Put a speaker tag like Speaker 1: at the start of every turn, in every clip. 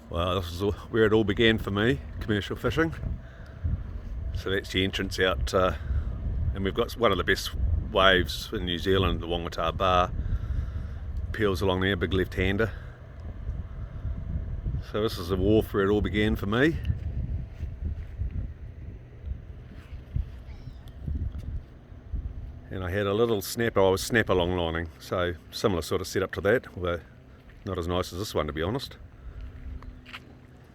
Speaker 1: Well, this is where it all began for me, commercial fishing. So that's the entrance out, and we've got one of the best waves in New Zealand, the Whangamata bar. Peels along there, big left-hander. So this is the wharf where it all began for me. And I had a little snapper, I was snapper long lining, so similar sort of setup to that, although not as nice as this one, to be honest.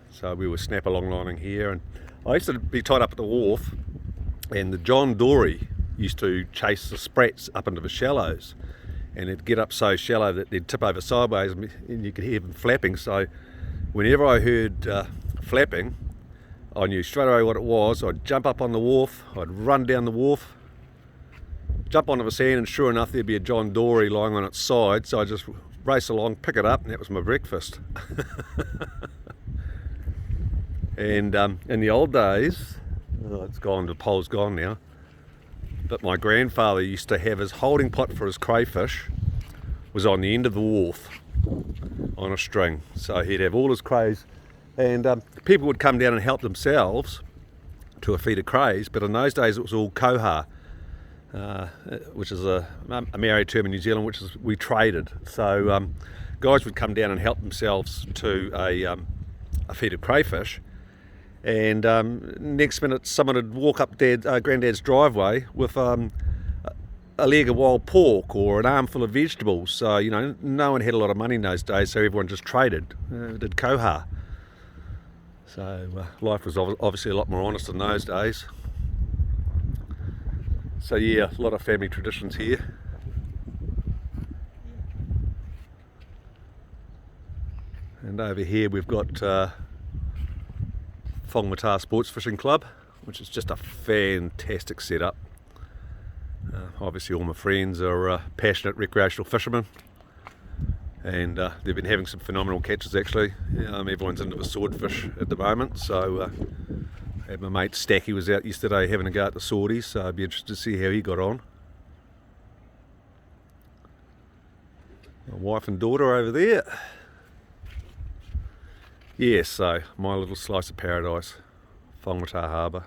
Speaker 1: So we were snapper long lining here, and I used to be tied up at the wharf, and the John Dory used to chase the sprats up into the shallows, and it'd get up so shallow that they'd tip over sideways and you could hear them flapping. So whenever I heard flapping, I knew straight away what it was. I'd jump up on the wharf, I'd run down the wharf, jump onto the sand, and sure enough there'd be a John Dory lying on its side. So I just race along, pick it up, and that was my breakfast. And in the old days, it's gone, the pole's gone now, but my grandfather used to have his holding pot for his crayfish was on the end of the wharf on a string. So he'd have all his crays, and people would come down and help themselves to a feed of crays, but in those days it was all koha, which is a Maori term in New Zealand, which is we traded. So guys would come down and help themselves to a feed of crayfish, and next minute someone would walk up Granddad's driveway with a leg of wild pork or an armful of vegetables. So, you know, no one had a lot of money in those days, so everyone just traded, did koha. So life was obviously a lot more honest in those days. So yeah, a lot of family traditions here. And over here we've got Whangamata Sports Fishing Club, which is just a fantastic setup. Obviously all my friends are passionate recreational fishermen, and they've been having some phenomenal catches actually. Everyone's into the swordfish at the moment, so I had my mate Stacky was out yesterday having a go at the swordies, so I'd be interested to see how he got on. My wife and daughter over there. Yes, so my little slice of paradise, Whangamata Harbour.